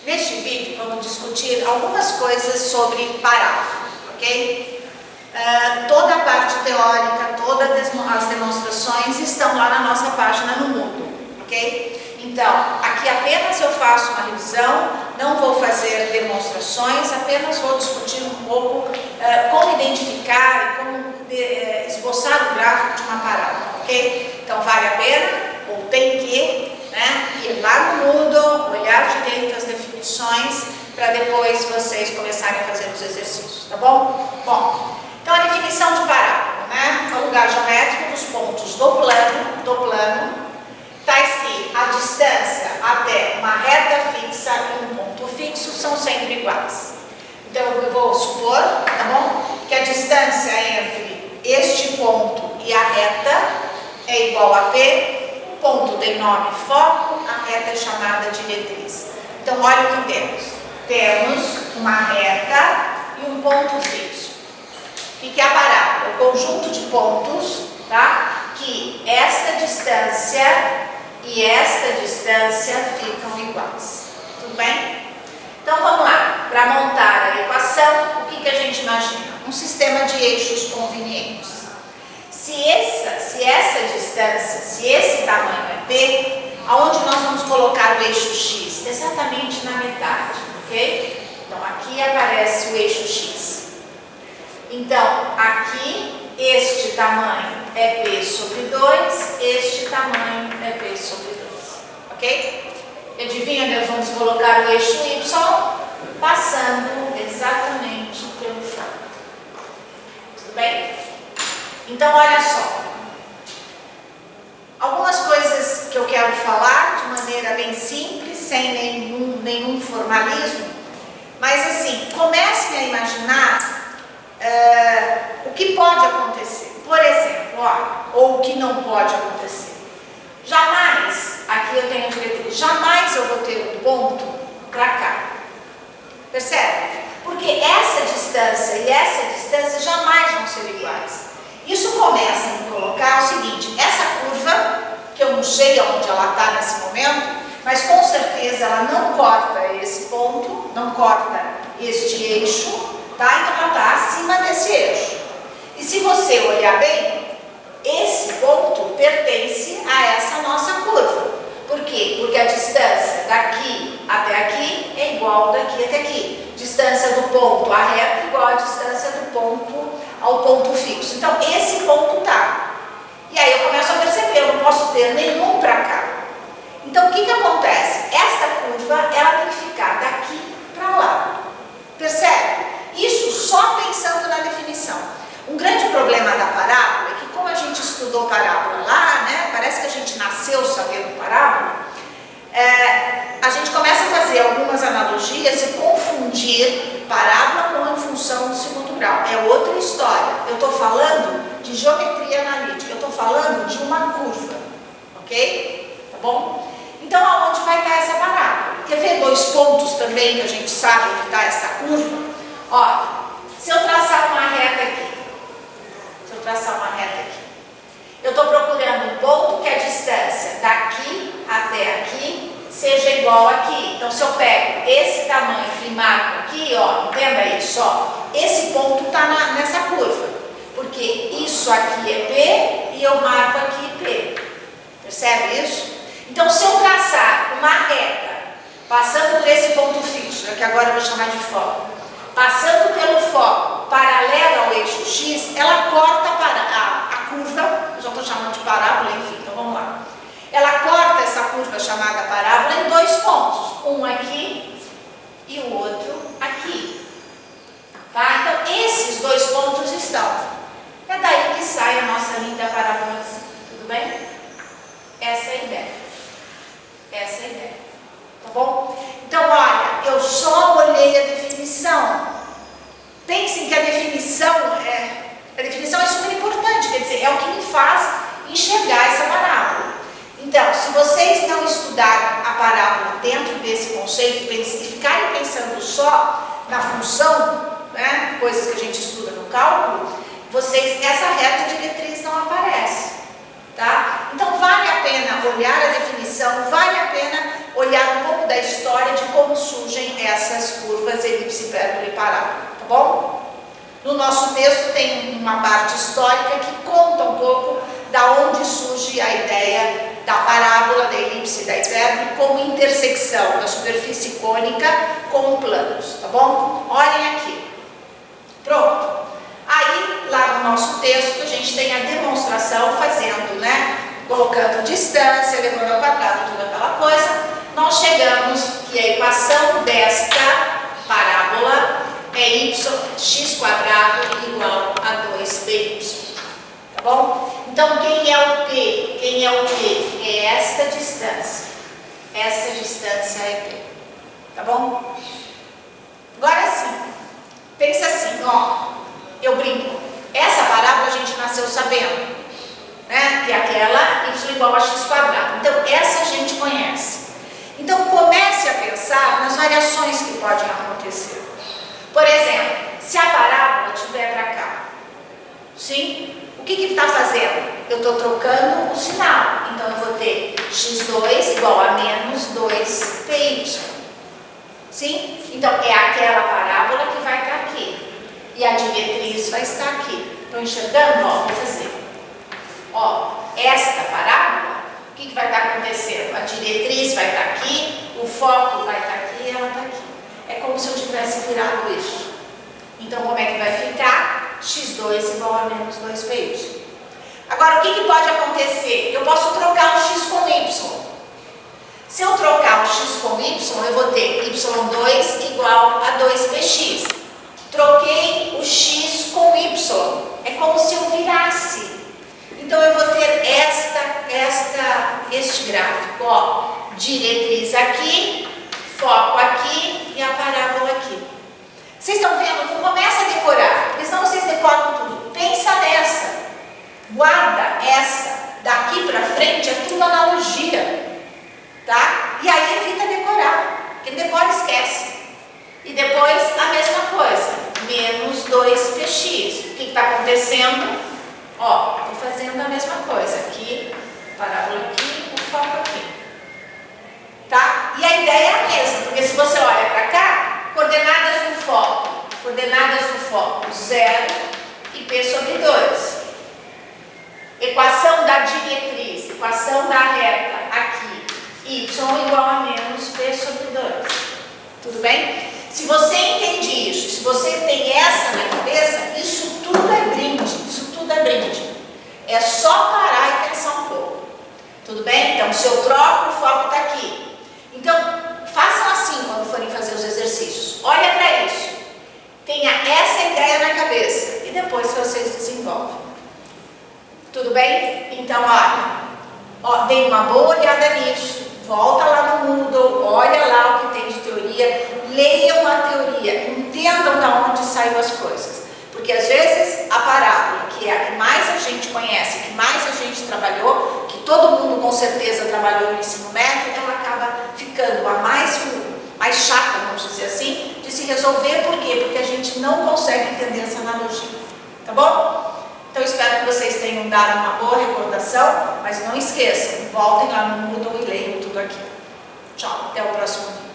Neste vídeo vamos discutir algumas coisas sobre parábola, ok? Toda a parte teórica, todas as demonstrações estão lá na nossa página no Moodle, ok? Então, aqui apenas eu faço uma revisão, não vou fazer demonstrações, apenas vou discutir um pouco como identificar e como esboçar o gráfico de uma parábola, ok? Então, vale a pena, ou tem que, ir lá no Moodle, olhar direito as definições, para depois vocês começarem a fazer os exercícios, tá bom? Bom, então a definição de parábola, é o lugar geométrico dos pontos do plano, tais que a distância até uma reta fixa e um ponto fixo são sempre iguais. Então eu vou supor, tá bom, que a distância entre este ponto e a reta é igual a P, o ponto tem nome foco, a reta é chamada diretriz. Então olha o que temos. Temos uma reta e um ponto fixo. O que é a parábola? O conjunto de pontos, tá? Que esta distância e esta distância ficam iguais. Tudo bem? Então vamos lá. Para montar a equação, o que a gente imagina? Um sistema de eixos convenientes. Se essa distância, se esse tamanho é P, aonde nós vamos colocar o eixo X? Exatamente na metade, ok? Então aqui aparece o eixo X. Então, aqui, este tamanho é P sobre 2, este tamanho é P sobre 2, ok? Adivinha onde nós vamos colocar o eixo Y? Passando exatamente pelo foco. Tudo bem? Então, olha só. Algumas coisas que eu quero falar de maneira bem simples, sem nenhum formalismo, mas assim, comecem a imaginar o que pode acontecer. Por exemplo, ou o que não pode acontecer. Jamais, aqui eu tenho a diretriz, jamais eu vou ter um ponto para cá. Percebe? Porque essa distância e essa distância jamais vão ser iguais. Isso começa a me colocar o seguinte: essa curva, que eu não sei onde ela está nesse momento, mas com certeza ela não corta esse ponto, não corta este eixo, tá? Então ela está acima desse eixo. E se você olhar bem, esse ponto pertence a essa nossa curva. Por quê? Porque a distância daqui até aqui é igual daqui até aqui. Distância do ponto à reta é igual à distância do ponto ao ponto fixo. Então esse ponto tá. E aí eu começo a perceber, eu não posso ter nenhum para cá. Então o que acontece? Esta curva, ela tem que ficar daqui para lá. Percebe? Isso só pensando na definição. Um grande problema da parábola é que, como a gente estudou parábola lá, parece que a gente nasceu sabendo parábola, a gente começa a fazer algumas analogias e confundir parábola com a função do segundo grau. É outra história. Eu estou falando de geometria analítica, eu estou falando de uma curva, ok? Tá bom? Então, aonde vai estar essa parábola? Quer ver dois pontos também que a gente sabe onde está essa curva? Ó, se eu traçar uma reta aqui, eu estou procurando um ponto que a distância daqui até aqui seja igual aqui. Então, se eu pego esse tamanho e marco aqui, ó, entenda isso, ó, esse ponto está nessa curva, porque isso aqui é P e eu marco aqui P. Percebe isso? Então, se eu traçar uma reta, passando por esse ponto fixo, que agora eu vou chamar de foco, passando pelo foco paralelo ao eixo X, ela corta a curva, eu já estou chamando de parábola, enfim, então vamos lá. Ela corta essa curva chamada parábola em dois pontos, um aqui e o outro aqui. Tá? Então, esses dois pontos estão. É daí que sai a nossa linda parábola. Tudo bem? Essa é a ideia. Essa é a ideia. Tá bom? Então, olha, eu só olhei a definição. Pensem que a definição é super importante, quer dizer, é o que me faz enxergar essa parábola. Então, se vocês não estudarem a parábola dentro desse conceito e ficarem pensando só na função, coisas que a gente estuda no cálculo, essa reta diretriz não aparece. Tá? Então vale a pena olhar a definição, No nosso texto tem uma parte histórica que conta um pouco da onde surge a ideia da parábola, da elipse e da hipérbole como intersecção da superfície cônica com planos, tá bom? Olhem aqui. Pronto. Aí, lá no nosso texto, a gente tem a demonstração fazendo, né? Colocando distância, levando ao quadrado, toda aquela coisa. Nós chegamos que a equação desta parábola é x² igual a 2πy. Tá bom? Então, quem é o P? Quem é o P? É esta distância. Essa distância é P. Tá bom? Agora sim. Pensa assim, ó. Eu brinco. Essa parábola a gente nasceu sabendo, né? Que é aquela y igual a x². Então, essa a gente conhece. Então, comece a pensar nas variações que podem acontecer. Por exemplo, se a parábola estiver para cá, sim? O que está fazendo? Eu estou trocando o sinal. Então, eu vou ter x2 igual a menos 2πy. Sim? Então, é aquela parábola que vai estar aqui. E a diretriz vai estar aqui. Estão enxergando? Ó, vou fazer. Ó, esta parábola, o que vai estar acontecendo? A diretriz vai estar aqui, o foco vai estar aqui e ela está aqui. É como se eu tivesse virado isso. Então, como é que vai ficar? x2 igual a menos 2πy. Agora, o que pode acontecer? Eu posso trocar o x com y. Se eu trocar o x com y, eu vou ter y2 igual a 2px. Troquei o x com y. É como se eu virasse. Então, eu vou ter este gráfico. Ó, diretriz aqui, foco aqui e a parábola aqui. Vocês estão vendo? Não começa a decorar, porque senão vocês decoram tudo. Pensa nessa. Guarda essa. Daqui para frente é tudo analogia. Tá? E aí evita decorar. Quem decora esquece. E depois a mesma coisa. Menos 2px. O que está acontecendo? Ó, estou fazendo a mesma coisa. Aqui, parábola aqui, o foco aqui. Tá? E a ideia é a mesma, porque se você olha para cá, coordenadas do foco, 0 e P sobre 2. Equação da diretriz, equação da reta, aqui, y igual a menos P sobre 2. Tudo bem? Se você entende isso, se você tem essa na cabeça, isso tudo é brinde, É só parar e pensar um pouco. Tudo bem? Então, se eu troco, o foco está aqui. Então, façam assim quando forem fazer os exercícios. Olha para isso. Tenha essa ideia na cabeça e depois vocês desenvolvem. Tudo bem? Então, olha, dê uma boa olhada nisso. Volta lá no Moodle, olha lá o que tem de teoria, leiam a teoria, entendam de onde saem as coisas. Porque às vezes a parábola, que é a que mais a gente conhece, que mais a gente trabalhou, que todo mundo com certeza trabalhou no ensino médio, ela acaba ficando a mais chata, vamos dizer assim, de se resolver. Por quê? Porque a gente não consegue entender essa analogia. Tá bom? Então, espero que vocês tenham dado uma boa recordação, mas não esqueçam, voltem lá no Moodle e leiam tudo aqui. Tchau, até o próximo vídeo.